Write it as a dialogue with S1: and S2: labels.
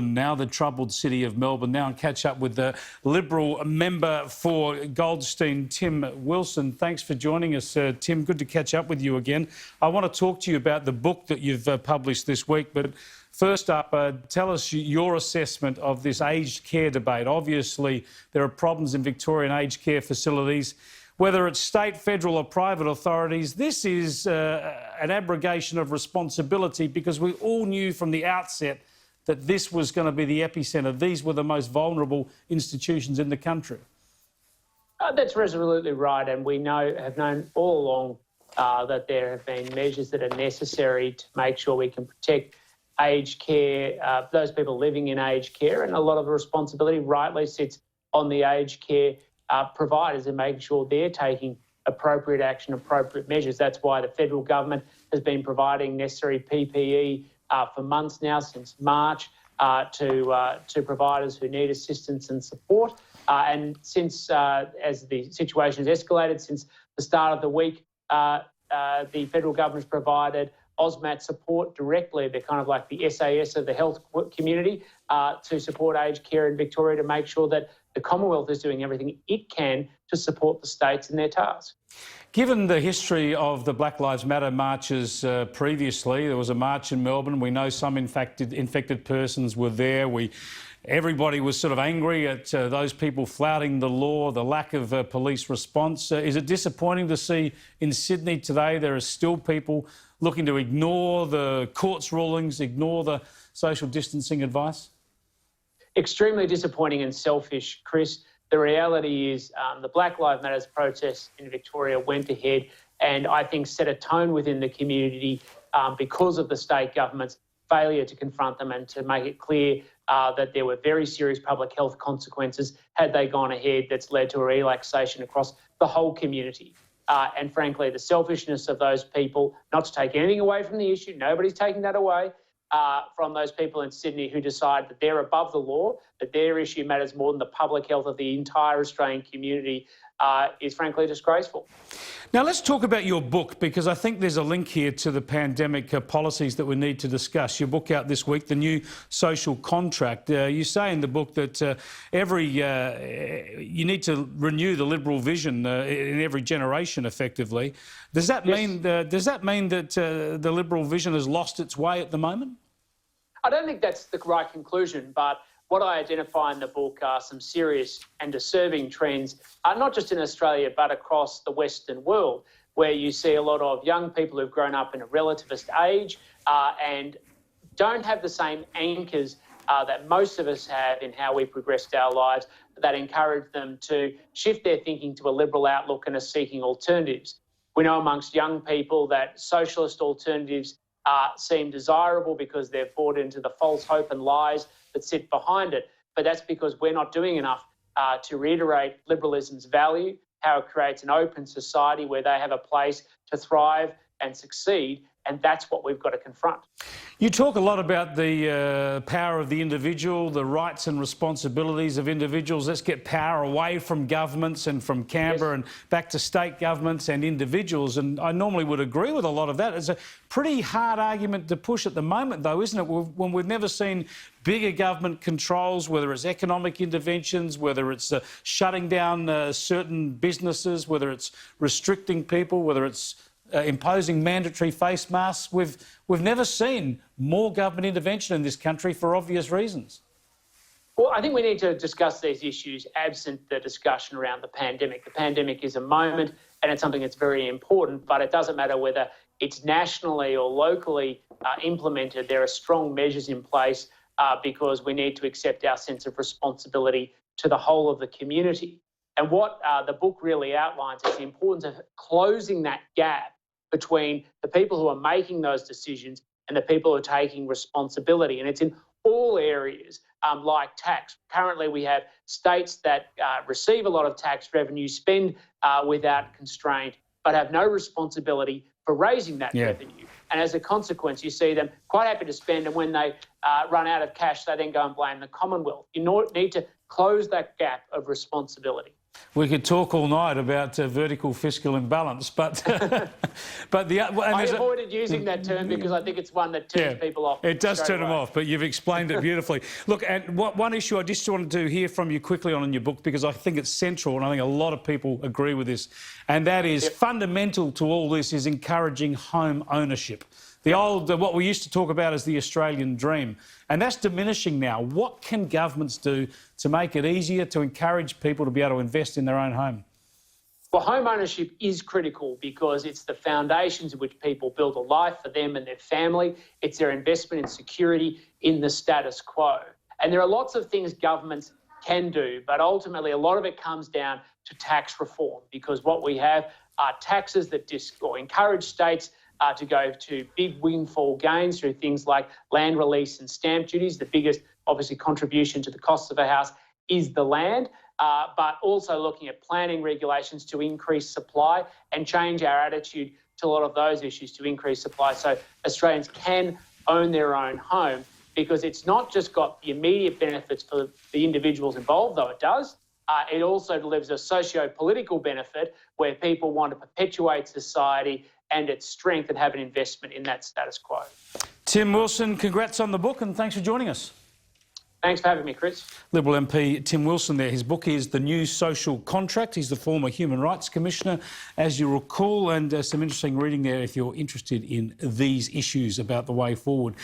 S1: Now the troubled city of Melbourne. Now and catch up with the Liberal member for Goldstein, Tim Wilson. Thanks for joining us, Tim. Good to catch up with you again. I want to talk to you about the book that you've published this week, but first up, tell us your assessment of this aged care debate. Obviously, there are problems in Victorian aged care facilities. Whether it's state, federal or private authorities, this is an abrogation of responsibility, because we all knew from the outset that this was going to be the epicentre. These were the most vulnerable institutions in the country.
S2: That's absolutely right, and we have known all along that there have been measures that are necessary to make sure we can protect aged care, those people living in aged care, and a lot of the responsibility rightly sits on the aged care providers in making sure they're taking appropriate action, appropriate measures. That's why the federal government has been providing necessary PPE for months now, since March, to providers who need assistance and support. And since, as the situation has escalated, since the start of the week, the federal government has provided AUSMAT support directly. They're kind of like the SAS of the health community, to support aged care in Victoria, to make sure that the Commonwealth is doing everything it can to support the states in their task.
S1: Given the history of the Black Lives Matter marches previously, there was a march in Melbourne. We know some infected persons were there. Everybody was sort of angry at those people flouting the law, the lack of police response. Is it disappointing to see in Sydney today there are still people looking to ignore the court's rulings, ignore the social distancing advice?
S2: Extremely disappointing and selfish, Chris. The reality is the Black Lives Matter protests in Victoria went ahead and I think set a tone within the community because of the state government's failure to confront them and to make it clear that there were very serious public health consequences had they gone ahead, that's led to a relaxation across the whole community. And frankly, the selfishness of those people, not to take anything away from the issue, nobody's taking that away, from those people in Sydney who decide that they're above the law, that their issue matters more than the public health of the entire Australian community, is frankly disgraceful.
S1: Now let's talk about your book, because I think there's a link here to the pandemic policies that we need to discuss. Your book out this week, The New Social Contract. You say in the book that you need to renew the Liberal vision in every generation, effectively. Does that mean that the Liberal vision has lost its way at the moment?
S2: I don't think that's the right conclusion, but what I identify in the book are some serious and disturbing trends, not just in Australia, but across the Western world, where you see a lot of young people who've grown up in a relativist age and don't have the same anchors that most of us have in how we progressed our lives, that encourage them to shift their thinking to a liberal outlook and are seeking alternatives. We know amongst young people that socialist alternatives seem desirable because they've bought into the false hope and lies that sit behind it. But that's because we're not doing enough to reiterate liberalism's value, how it creates an open society where they have a place to thrive and succeed. And that's what we've got to confront.
S1: You talk a lot about the power of the individual, the rights and responsibilities of individuals. Let's get power away from governments and from Canberra and back to state governments and individuals. And I normally would agree with a lot of that. It's a pretty hard argument to push at the moment, though, isn't it? When we've never seen bigger government controls, whether it's economic interventions, whether it's shutting down certain businesses, whether it's restricting people, whether it's imposing mandatory face masks. We've never seen more government intervention in this country for obvious reasons.
S2: Well, I think we need to discuss these issues absent the discussion around the pandemic. The pandemic is a moment and it's something that's very important, but it doesn't matter whether it's nationally or locally implemented. There are strong measures in place because we need to accept our sense of responsibility to the whole of the community. And what the book really outlines is the importance of closing that gap between the people who are making those decisions and the people who are taking responsibility. And it's in all areas like tax. Currently, we have states that receive a lot of tax revenue, spend without constraint, but have no responsibility for raising that revenue. And as a consequence, you see them quite happy to spend, and when they run out of cash, they then go and blame the Commonwealth. You need to close that gap of responsibility.
S1: We could talk all night about vertical fiscal imbalance, but
S2: I avoided using that term because I think it's one that turns people off.
S1: It does turn them off, but you've explained it beautifully. Look, and one issue I just wanted to hear from you quickly on in your book, because I think it's central, and I think a lot of people agree with this, and that is fundamental to all this is encouraging home ownership. The old, what we used to talk about as the Australian dream, and that's diminishing now. What can governments do to make it easier to encourage people to be able to invest in their own home?
S2: Well, home ownership is critical because it's the foundations in which people build a life for them and their family. It's their investment in security in the status quo. And there are lots of things governments can do, but ultimately a lot of it comes down to tax reform, because what we have are taxes that encourage states to go to big windfall gains through things like land release and stamp duties. The biggest, obviously, contribution to the cost of a house is the land, but also looking at planning regulations to increase supply and change our attitude to a lot of those issues to increase supply so Australians can own their own home, because it's not just got the immediate benefits for the individuals involved, though it does. It also delivers a socio-political benefit where people want to perpetuate society and its strength and have an investment in that status quo.
S1: Tim Wilson, congrats on the book and thanks for joining us.
S2: Thanks for having me, Chris.
S1: Liberal MP Tim Wilson there. His book is The New Social Contract. He's the former Human Rights Commissioner, as you recall, and some interesting reading there if you're interested in these issues about the way forward.